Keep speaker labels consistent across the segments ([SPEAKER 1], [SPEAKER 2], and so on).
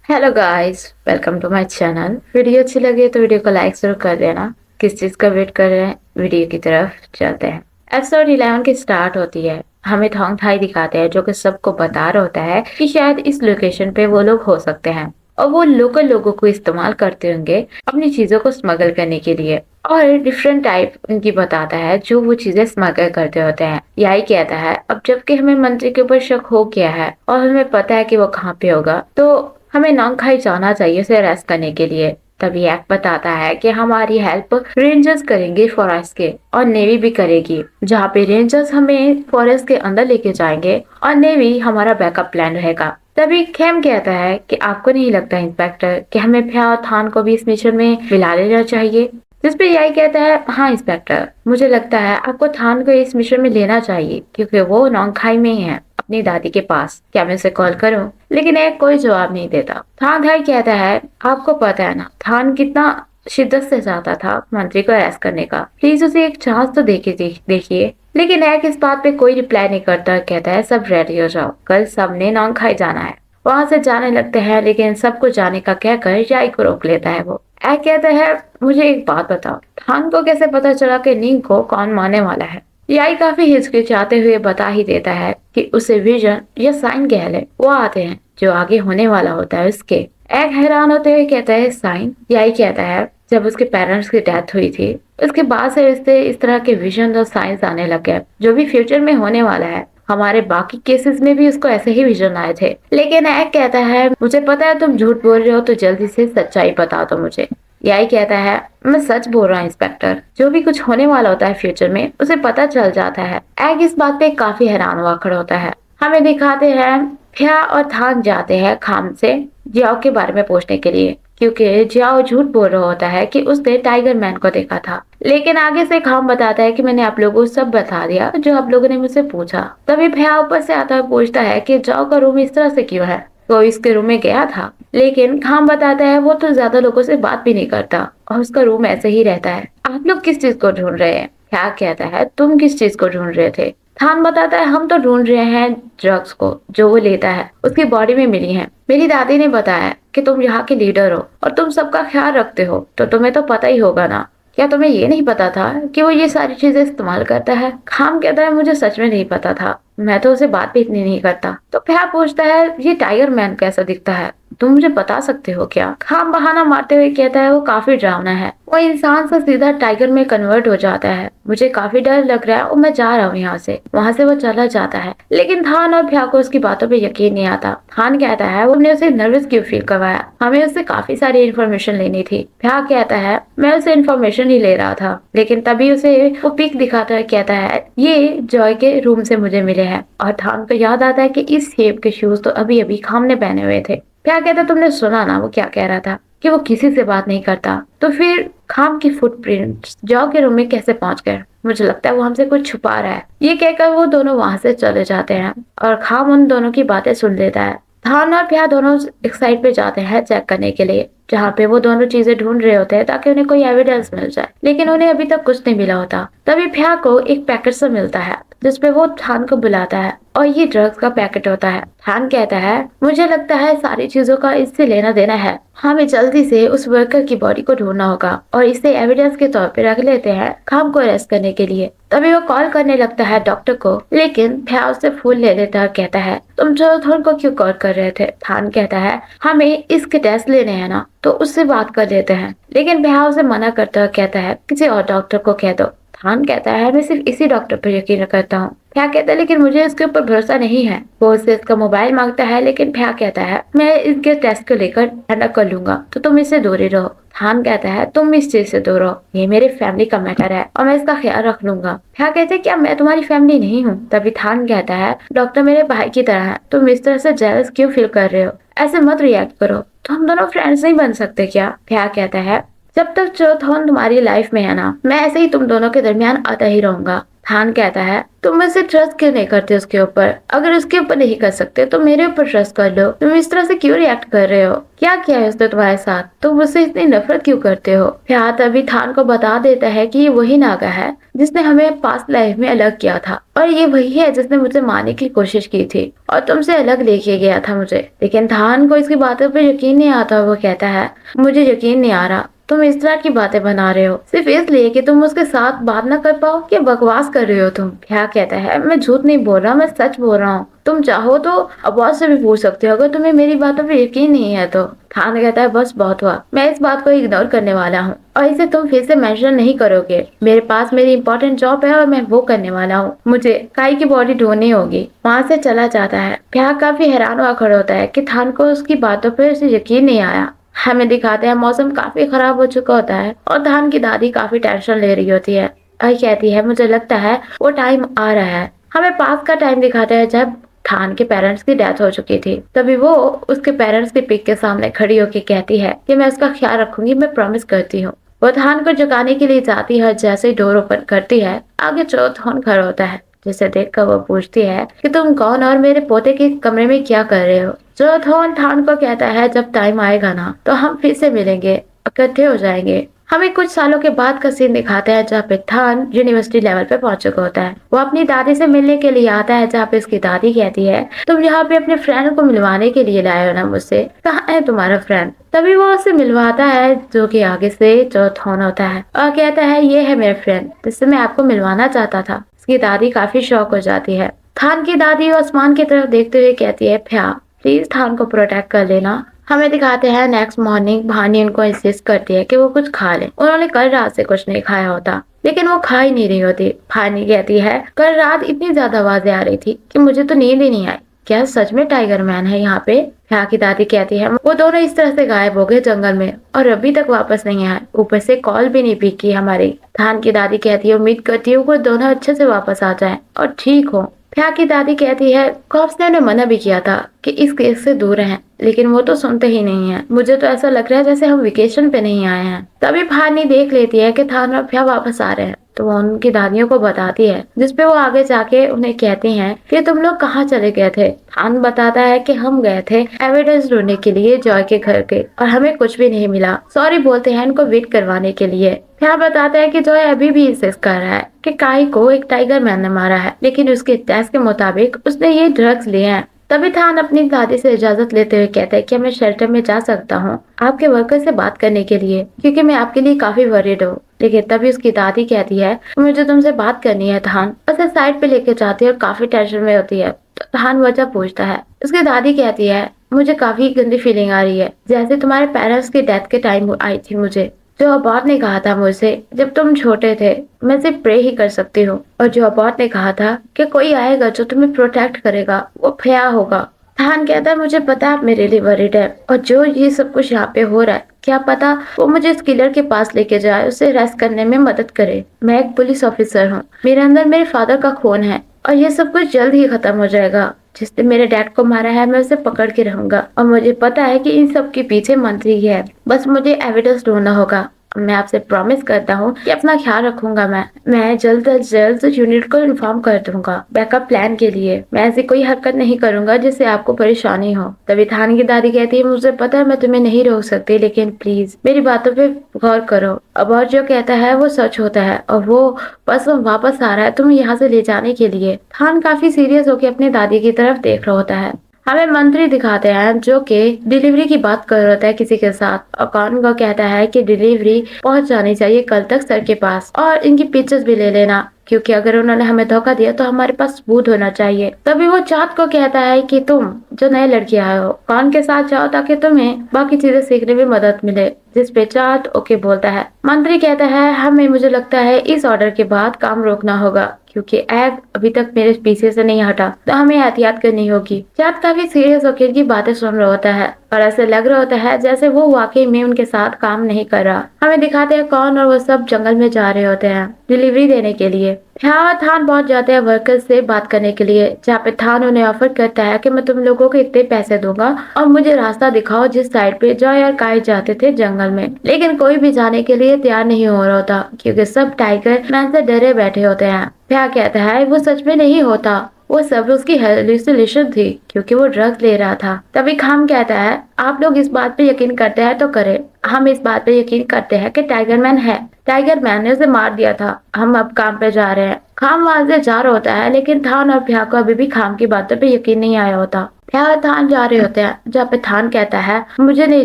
[SPEAKER 1] Hello guys, welcome to my channel. Video अच्छी लगे तो वीडियो को लाइक जरूर कर देना। किस चीज का वेट कर रहे हैं, वीडियो की तरफ चलते हैं। एपिसोड 11 की स्टार्ट होती है। हमें थोंग थाई दिखाते हैं जो कि सबको बता रहा होता है कि शायद इस लोकेशन पे वो लोग हो सकते हैं और वो लोकल लोगों को इस्तेमाल करते होंगे अपनी चीजों को स्मगल करने के लिए। और डिफरेंट टाइप उनकी बताता है जो वो चीजें स्मगल करते होते हैं। यही कहता है अब जबकि हमें मंत्री के ऊपर शक हो गया है और हमें पता है कि वो कहाँ पे होगा, तो हमें नोंगखाई जाना चाहिए उसे अरेस्ट करने के लिए। तभी एक बताता है कि हमारी हेल्प रेंजर्स करेंगे फॉरेस्ट के और नेवी भी करेगी, जहाँ पे रेंजर्स हमें फॉरेस्ट के अंदर लेके जाएंगे और नेवी हमारा बैकअप प्लान रहेगा। तभी खेम कहता है कि आपको नहीं लगता इंस्पेक्टर कि हमें फ्या और थान को भी इस मिशन में मिला लेना चाहिए। जिसपे यही कहता है हाँ इंस्पेक्टर, मुझे लगता है आपको थान को इस मिशन में लेना चाहिए क्योंकि वो नोंगखाई में ही है अपनी दादी के पास। क्या मैं उसे कॉल करूं? लेकिन एक कोई जवाब नहीं देता। थान भाई कहता है आपको पता है ना थान कितना शिद्दत से चाहता था मंत्री को अरेस्ट करने का, प्लीज उसे एक चांस तो देखिए। लेकिन एक इस बात पे कोई रिप्लाई नहीं करता। कहता है सब रेडी हो जाओ, कल सबने नोंगखाई जाना है। वहां से जाने लगते हैं लेकिन सबको जाने का कहकर याई को रोक लेता है वो। ऐ कहता है मुझे एक बात बताओ, थान को कैसे पता चला कि नींग को कौन मारने वाला है? याई काफी हिचकिचाते हुए बता ही देता है कि उसे विजन या साइन कह ले, वो आते हैं जो आगे होने वाला होता है उसके। एक हैरान होते हुए कहता है साइन? याई कहता है जब उसके पेरेंट्स की डेथ हुई थी उसके बाद से इससे इस तरह के विजन और साइंस आने लग गए जो भी फ्यूचर में होने वाला है। हमारे बाकी केसेस में भी उसको ऐसे ही विजन आए थे। लेकिन एक कहता है मुझे पता है तुम झूठ बोल रहे हो, तो जल्दी से सच्चाई बता दो मुझे। यही कहता है मैं सच बोल रहा हूँ इंस्पेक्टर, जो भी कुछ होने वाला होता है फ्यूचर में उसे पता चल जाता है। एग इस बात पे काफी हैरान हुआ खड़ा होता है। हमें दिखाते हैं फ्या और थान जाते हैं खाम से जियाओ के बारे में पूछने के लिए, क्योंकि जियाओ झूठ बोल रहा होता है कि उसने टाइगर मैन को देखा था। लेकिन आगे से खाम बताता है कि मैंने आप लोगों को सब बता दिया जो आप लोगों ने मुझसे पूछा। तभी फ्या ऊपर से आता हुआ पूछता है कि जाओ का रूम इस तरह से क्यों है? वो इसके रूम में गया था। लेकिन खाम बताता है वो तो ज्यादा लोगों से बात भी नहीं करता और उसका रूम ऐसे ही रहता है। आप लोग किस चीज को ढूंढ रहे हैं? क्या कहता है तुम किस चीज को ढूंढ रहे थे? थान बताता है हम तो ढूंढ रहे हैं ड्रग्स को जो वो लेता है, उसकी बॉडी में मिली है। मेरी दादी ने बताया कि तुम यहाँ के लीडर हो और तुम सबका ख्याल रखते हो, तो तुम्हें तो पता ही होगा ना। क्या तुम्हें ये नहीं पता था कि वो ये सारी चीजें इस्तेमाल करता है? खाम कहता है मुझे सच में नहीं पता था, मैं तो उसे बात भी इतनी नहीं करता। तो फिर पूछता है ये टाइगर मैन कैसा दिखता है, तुम मुझे बता सकते हो क्या? खाम बहाना मारते हुए कहता है वो काफी डरावना है, वो इंसान से सीधा टाइगर में कन्वर्ट हो जाता है, मुझे काफी डर लग रहा है और मैं जा रहा हूँ यहाँ से। वहाँ से वो चला जाता है। लेकिन थान और भ्या को उसकी बातों पे यकीन नहीं आता। थान कहता है हमने उसे नर्वस क्यों फील करवाया, हमें उससे काफी सारी इन्फॉर्मेशन लेनी थी। भ्या कहता है मैं उसे इन्फॉर्मेशन ही ले रहा था। लेकिन तभी उसे वो पिक दिखाता है, कहता है ये जॉय के रूम से मुझे मिले हैं। और थान को याद आता है कि इस शेप के शूज तो अभी अभी खाम ने पहने हुए थे। क्या कहता तुमने सुना ना वो क्या कह रहा था कि वो किसी से बात नहीं करता। तो फिर खाम की फुटप्रिंट्स जॉ के रूम में कैसे पहुंच गए? मुझे लगता है वो हमसे कुछ छुपा रहा है। ये कहकर वो दोनों वहां से चले जाते हैं और खाम उन दोनों की बातें सुन लेता है। थान और प्या दोनों एक साइड पे जाते हैं चेक करने के लिए, जहाँ पे वो दोनों चीजें ढूंढ रहे होते हैं ताकि उन्हें कोई एविडेंस मिल जाए। लेकिन उन्हें अभी तक कुछ नहीं मिला होता। तभी प्या को एक पैकेट से मिलता है जिसपे वो थान को बुलाता है और ये ड्रग्स का पैकेट होता है। थान कहता है मुझे लगता है सारी चीजों का इससे लेना देना है, हमें जल्दी से उस वर्कर की बॉडी को ढूंढना होगा और इसे एविडेंस के तौर पे रख लेते हैं खाम को अरेस्ट करने के लिए। तभी वो कॉल करने लगता है डॉक्टर को, लेकिन भ्या उससे फोन ले लेता है। कहता है तुम जोथोन को क्यों कॉल कर रहे थे? थान कहता है हमें इसके टेस्ट लेने हैं ना, तो उससे बात कर लेते हैं। लेकिन भ्या उसे मना करता है, कहता है किसी और डॉक्टर को कह दो। थान कहता है मैं सिर्फ इसी डॉक्टर पर यकीन करता हूँ। भ्या कहता है लेकिन मुझे इसके ऊपर भरोसा नहीं है। वो उससे इसका मोबाइल मांगता है, लेकिन भ्या कहता है मैं इसके टेस्ट को लेकर हैंडल कर लूंगा, तो तुम इससे दूर ही रहो। थान कहता है तुम इस चीज से दूर रहो, ये मेरे फैमिली का मैटर है और मैं इसका ख्याल रख लूंगा। भ्या कहते हैं क्या मैं तुम्हारी फैमिली नहीं हूँ? तभी थान कहता है डॉक्टर मेरे भाई की तरह है, तुम इस तरह से जेलस क्यों फील कर रहे हो? ऐसे मत रिएक्ट करो, तो हम दोनों फ्रेंड्स नहीं बन सकते क्या? भ्या कहता है जब तक जोथोन तुम्हारी लाइफ में है ना, मैं ऐसे ही तुम दोनों के दरमियान आता ही रहूंगा। थान कहता है, तुम मुझसे ट्रस्ट क्यों नहीं करते उसके ऊपर? अगर उसके ऊपर नहीं कर सकते तो मेरे ऊपर ट्रस्ट कर लो। तुम इस तरह से क्यों रिएक्ट कर रहे हो? क्या किया है उसने तुम्हारे साथ? तुम मुझसे इतनी नफरत क्यों करते हो? फ्यात अभी थान को बता देता है कि ये वही नागा है जिसने हमें पास्ट लाइफ में अलग किया था, और ये वही है जिसने मुझे मारने की कोशिश की थी और तुमसे अलग लेके गया था मुझे। लेकिन थान को इसकी बातों पर यकीन नहीं आता। वो कहता है, मुझे यकीन नहीं आ रहा तुम इस तरह की बातें बना रहे हो सिर्फ इसलिए कि तुम उसके साथ बात ना कर पाओ। क्या बकवास कर रहे हो तुम? क्या कहता है, मैं झूठ नहीं बोल रहा, मैं सच बोल रहा हूँ। तुम चाहो तो अब्बॉस से भी पूछ सकते हो अगर तुम्हें मेरी बातों पर यकीन नहीं है तो। थान कहता है, बस बहुत हुआ, मैं इस बात को इग्नोर करने वाला हूँ और इसे तुम फिर से मेंशन नहीं करोगे। मेरे पास मेरी इंपॉर्टेंट जॉब है और मैं वो करने वाला हूँ। मुझे काई की बॉडी ढूंढनी होगी। वहाँ से चला जाता है। प्या काफी हैरान हुआ खड़ा होता है कि थान को उसकी बातों पर उसे यकीन नहीं आया। हमें दिखाते हैं मौसम काफी खराब हो चुका होता है और धान की दादी काफी टेंशन ले रही होती है और कहती है, मुझे लगता है वो टाइम आ रहा है। हमें पास का टाइम दिखाते हैं जब थान के पेरेंट्स की डेथ हो चुकी थी। तभी वो उसके पेरेंट्स की पिक के सामने खड़ी होकर कहती है कि मैं उसका ख्याल रखूंगी, मैं प्रॉमिस करती हूँ। वो थान को जगाने के लिए जाती है। जैसे ही डोर ओपन करती है, आगे चौथोन खड़ा होता है, जिसे देखकर वो पूछती है कि तुम कौन और मेरे पोते के कमरे में क्या कर रहे हो? चौथोन थान को कहता है, जब टाइम आएगा ना तो हम फिर से मिलेंगे, इकट्ठे हो जाएंगे। हमें कुछ सालों के बाद का सीन दिखाते हैं जहाँ पे थान यूनिवर्सिटी लेवल पे पहुंच चुका होता है। वो अपनी दादी से मिलने के लिए आता है, जहाँ पे उसकी दादी कहती है, तुम यहाँ पे अपने फ्रेंड को मिलवाने के लिए लाए हो ना मुझसे? कहाँ है तुम्हारा फ्रेंड? तभी वो उससे मिलवाता है, जो कि आगे से चौथोन होता है और कहता है, ये है मेरा फ्रेंड जिससे मैं आपको मिलवाना चाहता था। उसकी दादी काफी शॉक हो जाती है। थान की दादी आसमान की तरफ देखते हुए कहती है, फ्या प्लीज थान को प्रोटेक्ट कर लेना। हमें दिखाते हैं नेक्स्ट मॉर्निंग भानी उनको इंसिस्ट करती है कि वो कुछ खा ले। उन्होंने कल रात से कुछ नहीं खाया होता, लेकिन वो खा ही नहीं रही होती। भानी कहती है, कल रात इतनी ज्यादा आवाजें आ रही थी कि मुझे तो नींद ही नहीं आई। क्या सच में टाइगर मैन है यहाँ पे? फ्या की दादी कहती है, वो दोनों इस तरह से गायब हो गए जंगल में और अभी तक वापस नहीं आए, ऊपर से कॉल भी नहीं पिक की हमारी। थान की दादी कहती है, उम्मीद करती हूँ वो दोनों अच्छे से वापस आ जाएं और ठीक हो। फ्या की दादी कहती है, कॉप्स ने उन्हें मना भी किया था कि इस केस से दूर रहें, लेकिन वो तो सुनते ही नहीं है। मुझे तो ऐसा लग रहा है जैसे हम वेकेशन पे नहीं आए हैं। तभी भानी देख लेती है कि थान और फ्या वापस आ रहे हैं, तो वो उनकी दादियों को बताती है, जिसपे वो आगे जाके उन्हें कहती हैं कि तुम लोग कहाँ चले गए थे? थान बताता है कि हम गए थे एविडेंस ढूंढने के लिए जॉय के घर के, और हमें कुछ भी नहीं मिला। सॉरी बोलते हैं इनको वेट करवाने के लिए। फ्या बताता है कि जॉय अभी भी इंसिस्ट कर रहा है कि काई को एक टाइगर मैन ने मारा है, लेकिन उसके टेस्ट के मुताबिक उसने ये ड्रग्स लिए हैं। तभी थान अपनी दादी से इजाजत लेते हुए कहता है कि मैं शेल्टर में जा सकता हूँ आपके वर्कर से बात करने के लिए, क्योंकि मैं आपके लिए काफी वरीड हूँ। लेकिन तभी उसकी दादी कहती है, मुझे तुमसे बात करनी है थान। उसे साइड पे लेके जाती है और काफी टेंशन में होती है। तो थान वजह पूछता है। उसकी दादी कहती है, मुझे काफी गंदी फीलिंग आ रही है, जैसे तुम्हारे पेरेंट्स की डेथ के टाइम आई थी मुझे। जो अबॉट ने कहा था मुझसे जब तुम छोटे थे, मैं सिर्फ प्रे ही कर सकती हूँ, और जो अबॉट ने कहा था कि कोई आएगा जो तुम्हें प्रोटेक्ट करेगा, वो फ्या होगा। थान कहता है, मुझे पता है आप मेरे लिए वरीड है, और जो ये सब कुछ यहाँ पे हो रहा है, क्या पता वो मुझे इस किलर के पास लेके जाए, उसे अरेस्ट करने में मदद करे। मैं एक पुलिस ऑफिसर हूँ, मेरे अंदर मेरे फादर का खून है, और ये सब कुछ जल्द ही खत्म हो जाएगा। जिसने मेरे डैड को मारा है मैं उसे पकड़ के रहूंगा, और मुझे पता है कि इन सब के पीछे मंत्री है। बस मुझे एविडेंस ढूंढना होगा। मैं आपसे प्रॉमिस करता हूँ कि अपना ख्याल रखूंगा। मैं जल्द से जल्द यूनिट को इन्फॉर्म कर दूंगा बैकअप प्लान के लिए। मैं ऐसी कोई हरकत नहीं करूंगा जिससे आपको परेशानी हो। तभी थान की दादी कहती है, मुझे पता है मैं तुम्हें नहीं रोक सकती, लेकिन प्लीज मेरी बातों पे गौर करो। अब और जो कहता है वो सच होता है, और वो बस वापस आ रहा है तुम्हें यहाँ से ले जाने के लिए। थान काफी सीरियस होकर अपनी दादी की तरफ देख रहा होता है। हमें मंत्री दिखाते हैं जो कि डिलीवरी की बात कर रहा होता है किसी के साथ, और कौन को कहता है कि डिलीवरी पहुंच जानी चाहिए कल तक सर के पास, और इनकी पिक्चर्स भी ले लेना, क्योंकि अगर उन्होंने हमें धोखा दिया तो हमारे पास सबूत होना चाहिए। तभी वो चाँद को कहता है कि तुम जो नए लड़के आए हो कौन के साथ जाओ ताकि तुम्हें बाकी चीजें सीखने में मदद मिले। जिस पे चाँद ओके बोलता है। मंत्री कहता है, हमें मुझे लगता है इस ऑर्डर के बाद काम रोकना होगा, क्योंकि एग अभी तक मेरे पीछे से नहीं हटा, तो हमें एहतियात करनी होगी। चाँद काफी सीरियस होकर की बातें सुन रहा होता है। और ऐसे लग रहा होता है जैसे वो वाकई में उनके साथ काम नहीं कर रहा। हमें दिखाते हैं कौन और वो सब जंगल में जा रहे होते हैं डिलीवरी देने के लिए। यहाँ थान पहुंच जाते हैं वर्कर्स से बात करने के लिए, जहाँ पे थान उन्हें ऑफर करता है कि मैं तुम लोगों को इतने पैसे दूंगा और मुझे रास्ता दिखाओ जिस साइड पे जॉय और काई जाते थे जंगल में। लेकिन कोई भी जाने के लिए तैयार नहीं हो रहा होता क्योंकि सब टाइगर मैन से डरे बैठे होते हैं। क्या कहता है वो सच में नहीं होता, वो सब उसकी हेलुसिनेशन थी क्योंकि वो ड्रग्स ले रहा था। तभी खाम कहता है आप लोग इस बात पे यकीन करते हैं तो करें, हम इस बात पे यकीन करते हैं कि टाइगर मैन है, टाइगर मैन ने उसे मार दिया था, हम अब काम पे जा रहे हैं। खाम वहां से जा रहा होता है लेकिन थान और भ्या को अभी भी खाम की बातों पे यकीन नहीं आया होता। भ्या और थान जा रहे होते हैं जहाँ पे थान कहता है मुझे नहीं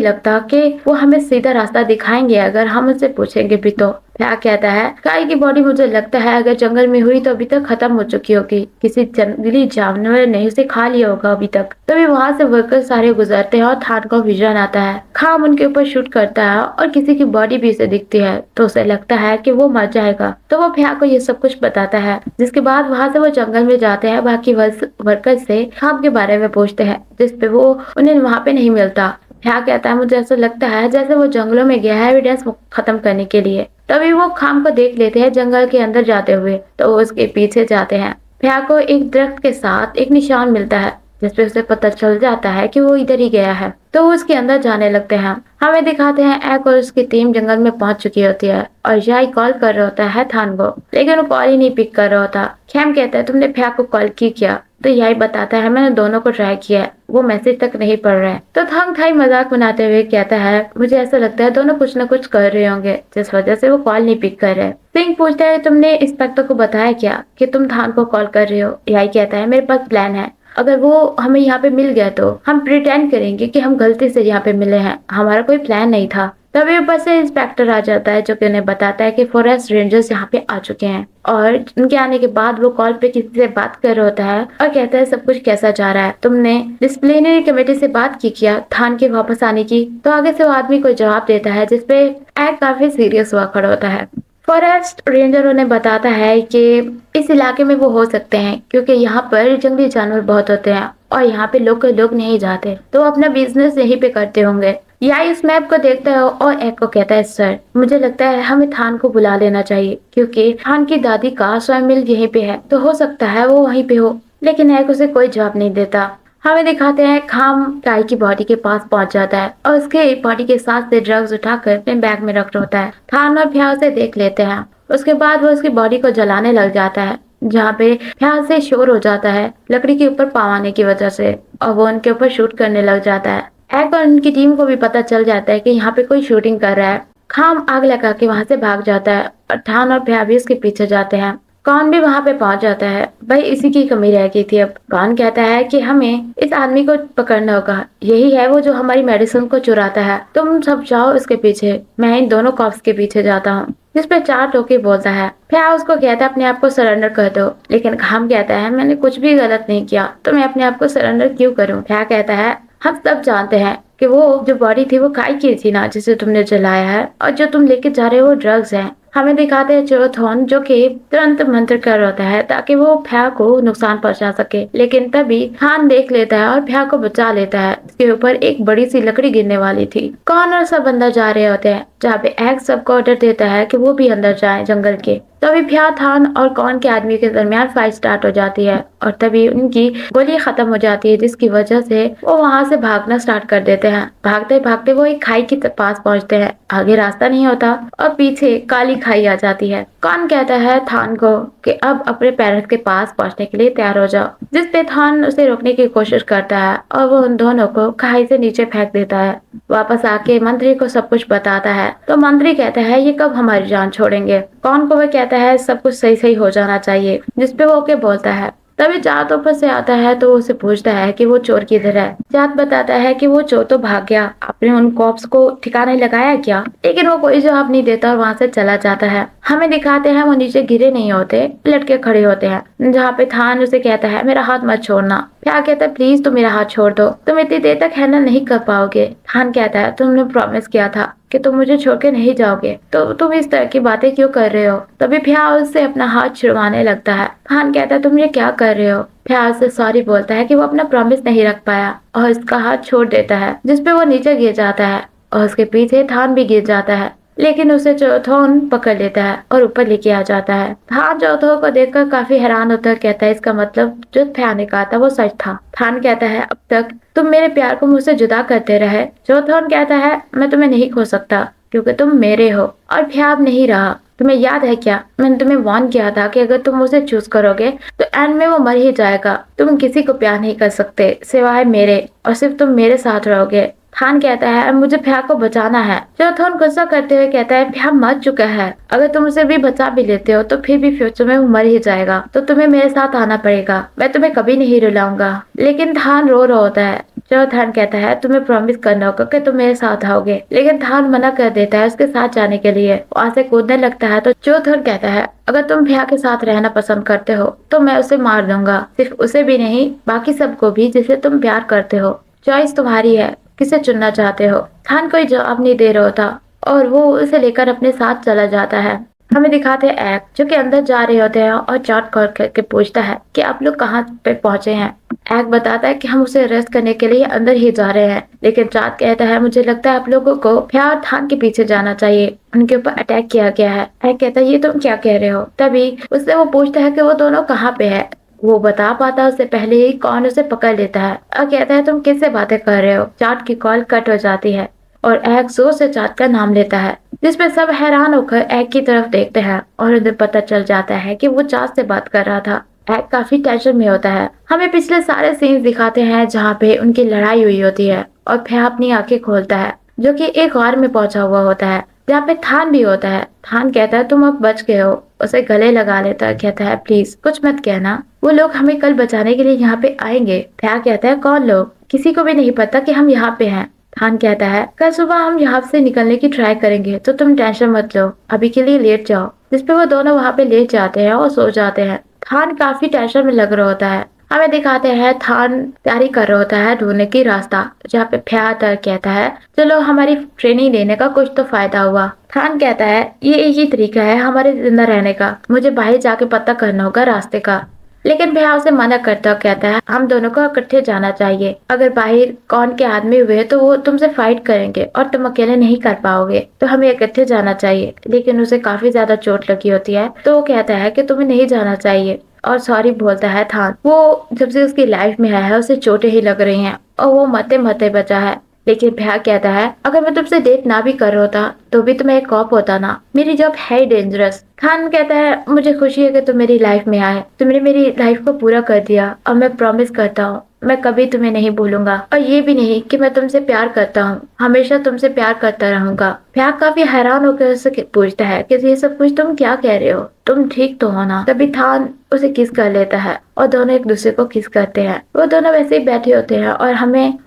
[SPEAKER 1] लगता कि वो हमें सीधा रास्ता दिखाएंगे अगर हम उनसे पूछेंगे भी तो। भ्या कहता है काई की बॉडी मुझे लगता है अगर जंगल में हुई तो अभी तक खत्म हो चुकी होगी, किसी जंगली जानवर ने उसे खा लिया होगा अभी तक। तभी वहां से वर्कर सारे गुजरते हैं और थान को विजन आता है। खाम उनके ऊपर शूट करता है और किसी की बॉडी भी उसे दिखती है तो उसे लगता है कि वो मर जाएगा, तो वो भ्या को ये सब कुछ बताता है। जिसके बाद वहां से वो जंगल में जाते हैं, बाकी वर्कर से खाम के बारे में पूछते हैं जिसपे वो उन्हें वहां पे नहीं मिलता। भ्या कहता है मुझे ऐसा लगता है जैसे वो जंगलों में गया है एविडेंस खत्म करने के लिए। तभी वो खाम को देख लेते हैं जंगल के अंदर जाते हुए, तो वो उसके पीछे जाते हैं। भ्या को एक दरख्त के साथ एक निशान मिलता है जिसपे उसे पता चल जाता है कि वो इधर ही गया है, तो वो उसके अंदर जाने लगते हैं। हमें दिखाते हैं एक और उसकी टीम जंगल में पहुंच चुकी होती है और याई कॉल कर रहा होता है थान को, लेकिन वो कॉल ही नहीं पिक कर रहा होता। खैम कहता है तुमने भ्या को कॉल की क्या, तो याई बताता है मैंने दोनों को ट्राई किया है, वो मैसेज तक नहीं पढ़ रहे हैं। तो थांग थाई मजाक बनाते हुए कहता है मुझे ऐसा लगता है दोनों कुछ न कुछ कर रहे होंगे जिस वजह से वो कॉल नहीं पिक कर रहे। सिंह पूछता है तुमने इंस्पेक्टर को बताया क्या कि तुम थान को कॉल कर रहे हो। याई कहता है मेरे पास प्लान है, अगर वो हमें यहाँ पे मिल गया तो हम प्रिटेंड करेंगे कि हम गलती से यहाँ पे मिले हैं, हमारा कोई प्लान नहीं था। तभी ऊपर से इंस्पेक्टर आ जाता है जो कि उन्हें बताता है कि फॉरेस्ट रेंजर्स यहाँ पे आ चुके हैं और उनके आने के बाद वो कॉल पे किसी से बात कर रहा होता है और कहता है सब कुछ कैसा जा रहा है, तुमने डिसिप्लिनरी कमेटी से बात की क्या थान के वापस आने की। तो आगे से वो आदमी कोई जवाब देता है जिसपे एक काफी सीरियस हुआ खड़ा होता है। फॉरेस्ट रेंजर उन्हें बताता है कि इस इलाके में वो हो सकते हैं क्योंकि यहाँ पर जंगली जानवर बहुत होते हैं और यहाँ पे लोग नहीं जाते, तो वो अपना बिजनेस यहीं पे करते होंगे। याई इस मैप को देखता है और एक को कहता है सर मुझे लगता है हमें थान को बुला लेना चाहिए क्योंकि थान की दादी का स्वयं मिल यहीं पे है, तो हो सकता है वो वहीं पे हो। लेकिन एक उसे कोई जवाब नहीं देता। हमें दिखाते हैं खाम काई की बॉडी के पास पहुंच जाता है और उसके बॉडी के साथ से ड्रग्स उठाकर अपने बैग में रख होता है। थान और भ्या उसे देख लेते हैं। उसके बाद वो उसकी बॉडी को जलाने लग जाता है जहाँ पे भ्या से शोर हो जाता है लकड़ी के ऊपर पाव आने की वजह से और वो उनके ऊपर शूट करने लग जाता है। एक और उनकी टीम को भी पता चल जाता है कि यहाँ पे कोई शूटिंग कर रहा है। खाम आग लगा के वहां से भाग जाता है और थान और भ्या भी उसके पीछे जाते हैं। कौन भी वहां पे पहुंच जाता है। भाई इसी की कमी रह गई थी। अब कौन कहता है कि हमें इस आदमी को पकड़ना होगा, यही है वो जो हमारी मेडिसिन को चुराता है, तुम सब जाओ उसके पीछे, मैं इन दोनों कॉप्स के पीछे जाता हूँ। जिस पे चार टोके बोलता है। फिर उसको कहता है अपने आप को सरेंडर कर दो, लेकिन खाम कहता है मैंने कुछ भी गलत नहीं किया तो मैं अपने आप को सरेंडर क्यों करूँ। क्या कहता है हम सब जानते हैं कि वो जो बॉडी थी वो काई की थी ना जिसे तुमने जलाया है, और जो तुम लेके जा रहे हो वो ड्रग्स है। हमें दिखाते हैं चोथोन जो कि तुरंत मंत्र कर होता है ताकि वो भ्या को नुकसान पहुंचा सके, लेकिन तभी खान देख लेता है और भ्या को बचा लेता है। इसके ऊपर एक बड़ी सी लकड़ी गिरने वाली थी। कौन और सब अंदर जा रहे होते हैं जहाँ पे एक सबको ऑर्डर देता है कि वो भी अंदर जाए जंगल के। तभी भ्या थान और कौन के आदमी के दरमियान फाइट स्टार्ट हो जाती है और तभी उनकी गोली खत्म हो जाती है जिसकी वजह से वो वहां से भागना स्टार्ट कर देते हैं। भागते भागते वो एक खाई के पास पहुंचते हैं। आगे रास्ता नहीं होता और पीछे काली खाई आ जाती है। कौन कहता है थान को कि अब अपने पेरेंट्स के पास पहुंचने के लिए तैयार हो जाओ, जिस पे थान उसे रोकने की कोशिश करता है और वो उन दोनों को खाई से नीचे फेंक देता है। वापस आके मंत्री को सब कुछ बताता है तो मंत्री कहता है ये कब हमारी जान छोड़ेंगे। कौन को वो कहता है सब कुछ सही सही हो जाना चाहिए, जिसपे वो ओके बोलता है। तभी जात ऊपर से आता है तो उसे पूछता है कि वो चोर किधर है। जात बताता है कि वो चोर तो भाग गया, आपने उन कॉप्स को ठिकाने लगाया क्या, लेकिन वो कोई जवाब नहीं देता और वहां से चला जाता है। हमें दिखाते हैं वो नीचे गिरे नहीं होते, लटके खड़े होते हैं, जहाँ पे थान उसे कहता है मेरा हाथ मत छोड़ना। क्या कहता है प्लीज तुम मेरा हाथ छोड़ दो, तुम इतनी देर तक हैंडल नहीं कर पाओगे। थान कहता है तुमने प्रॉमिस किया था कि तुम मुझे छोड़ के नहीं जाओगे, तो तुम इस तरह की बातें क्यों कर रहे हो। तभी फ्या उससे अपना हाथ छुड़वाने लगता है। थान कहता है तुम ये क्या कर रहे हो। फ्या उससे सॉरी बोलता है कि वो अपना प्रॉमिस नहीं रख पाया और उसका हाथ छोड़ देता है, जिसपे वो नीचे गिर जाता है और उसके पीछे थान भी गिर जाता है। लेकिन उसे चौथोन पकड़ लेता है और ऊपर लेके आ जाता है। थान चौथो को देखकर काफी हैरान होता है, कहता है इसका मतलब जो फ्या ने कहा था वो सच था। थान कहता है अब तक तुम मेरे प्यार को मुझसे जुदा करते रहे। चौथोन कहता है मैं तुम्हें नहीं खो सकता क्योंकि तुम मेरे हो और फ्या अब नहीं रहा। तुम्हें याद है क्या, मैंने तुम्हें वार्न किया था कि अगर तुम उसे चूज करोगे तो एंड में वो मर ही जाएगा। तुम किसी को प्यार नहीं कर सकते सिवाय मेरे और सिर्फ तुम मेरे साथ रहोगे। थान कहता है अब मुझे फ्या को बचाना है। चौथोन गुस्सा करते हुए कहता है फ्या मर चुका है, अगर तुम उसे भी बचा भी लेते हो तो फिर भी फ्यूचर में वो मर ही जाएगा, तो तुम्हें मेरे साथ आना पड़ेगा। मैं तुम्हें कभी नहीं रुलाऊंगा। लेकिन थान रो रहा होता है। थान कहता है तुम्हें प्रॉमिस करना होगा कि तुम मेरे साथ आओगे, लेकिन थान मना कर देता है उसके साथ जाने के लिए। वहाँ से कूदने लगता है तो चौथन कहता है अगर तुम फ्या के साथ रहना पसंद करते हो तो मैं उसे मार दूंगा, सिर्फ उसे भी नहीं बाकी सबको भी जिसे तुम प्यार करते हो। चॉइस तुम्हारी है, किसे चुनना चाहते हो। थान कोई जवाब नहीं दे रहा होता और वो उसे लेकर अपने साथ चला जाता है। हमें दिखाते हैं एक जो कि अंदर जा रहे होते हैं और चार्ट कॉल करके पूछता है कि आप लोग कहाँ पे पहुंचे हैं। एक बताता है कि हम उसे अरेस्ट करने के लिए अंदर ही जा रहे हैं, लेकिन चार्ट कहता है मुझे लगता है आप लोगों को फ्या और थान के पीछे जाना चाहिए, उनके ऊपर अटैक किया गया है। एक कहता है ये तुम क्या कह रहे हो। तभी उससे वो पूछता है कि वो दोनों कहाँ पे है। वो बता पाता उससे पहले ही कौन उसे पकड़ लेता है और कहता है तुम किससे बातें कर रहे हो। चार्ट की कॉल कट हो जाती है और एक जोर से चार्ट का नाम लेता है, जिसपे सब हैरान होकर एक की तरफ देखते हैं और उन्हें पता चल जाता है कि वो चार्ट से बात कर रहा था। एक काफी टेंशन में होता है। हमें पिछले सारे सीन्स दिखाते हैं जहाँ पे उनकी लड़ाई हुई होती है और फ्या अपनी आंखें खोलता है जो कि एक गार में पहुंचा हुआ होता है जहाँ पे थान भी होता है। थान कहता है तुम अब बच गए हो। उसे गले लगा लेता है, कहता है प्लीज कुछ मत कहना, वो लोग हमें कल बचाने के लिए यहाँ पे आएंगे। फ्या कहता है कौन लोग, किसी को भी नहीं पता कि हम यहाँ पे हैं। थान कहता है कल सुबह हम यहाँ से निकलने की ट्राई करेंगे, तो तुम टेंशन मत लो, अभी के लिए लेट जाओ। जिसपे वो दोनों वहाँ पे लेट जाते हैं और सो जाते हैं। थान काफी टेंशन में लग रहा होता है। हमें दिखाते हैं थान तैयारी कर रहा होता है ढूंढने की रास्ता, जहाँ पे फ्या कहता है चलो हमारी ट्रेनिंग लेने का कुछ तो फायदा हुआ। थान कहता है ये एक ही तरीका है हमारे जिंदा रहने का, मुझे बाहर जाके पता करना होगा रास्ते का। लेकिन भैया उसे मना करता कहता है हम दोनों को इकट्ठे जाना चाहिए, अगर बाहर कौन के आदमी हुए तो वो तुमसे फाइट करेंगे और तुम अकेले नहीं कर पाओगे, तो हमें इकट्ठे जाना चाहिए। लेकिन उसे काफी ज्यादा चोट लगी होती है तो वो कहता है कि तुम्हें नहीं जाना चाहिए और सॉरी बोलता है थान। वो जब से उसकी लाइफ में आया है उसे चोटें ही लग रही हैं और वो मते मते बचा है। लेकिन भैया कहता है अगर मैं तुमसे डेट ना भी कर रहा होता तो भी तुम्हें एक कॉप होता ना, मेरी जॉब है ही डेंजरस। खान कहता है मुझे खुशी है कि तुम मेरी लाइफ में आए, तुमने मेरी लाइफ को पूरा कर दिया और मैं प्रॉमिस करता हूँ मैं कभी तुम्हें नहीं भूलूंगा, और ये भी नहीं कि मैं तुमसे प्यार करता हूँ, हमेशा तुमसे प्यार करता रहूंगा। भैया काफी हैरान होकर उससे पूछता है कि ये सब कुछ तुम क्या कह रहे हो, तुम ठीक तो हो ना। तभी थान उसे किस कर लेता है और दोनों एक दूसरे को किस करते हैं। वो दोनों वैसे ही बैठे होते हैं और हमें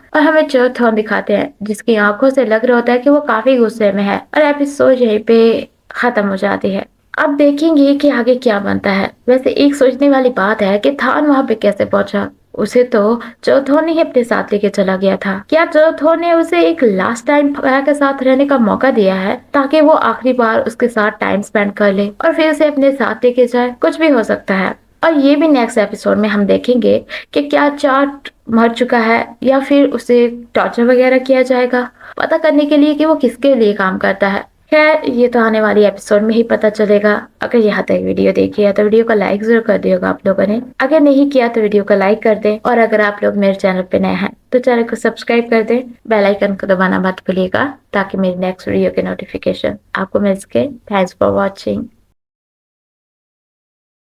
[SPEAKER 1] चौथोन दिखाते हैं जिसकी आंखों से लग रहा होता है कि वो काफी गुस्से में है, और एपिसोड यहीं पे खत्म हो जाती है। अब देखेंगे कि आगे क्या बनता है। वैसे एक सोचने वाली बात है कि थान वहां पे कैसे पहुंचा। उसे तो चौथो ने ही अपने साथ लेके चला गया था। क्या चौथो ने उसे एक लास्ट टाइम फया के साथ रहने का मौका दिया है ताकि वो आखिरी बार उसके साथ टाइम स्पेंड कर ले और फिर उसे अपने साथ लेके जाए, कुछ भी हो सकता है। और ये भी नेक्स्ट एपिसोड में हम देखेंगे कि क्या चार्ट मर चुका है या फिर उसे टॉर्चर वगैरह किया जाएगा, पता करने के लिए कि वो किसके लिए काम करता है। खैर ये तो आने वाली एपिसोड में ही पता चलेगा। अगर यहाँ तक वीडियो देखी है तो वीडियो को लाइक जरूर कर दिएगा आप लोगों ने, अगर नहीं किया तो वीडियो को लाइक कर दें, और अगर आप लोग मेरे चैनल पे नए हैं तो चैनल को सब्सक्राइब कर दें, बेल आइकन को दबाना मत भूलिएगा ताकि मेरी नेक्स्ट वीडियो के नोटिफिकेशन आपको मिल सके। Thanks for watching.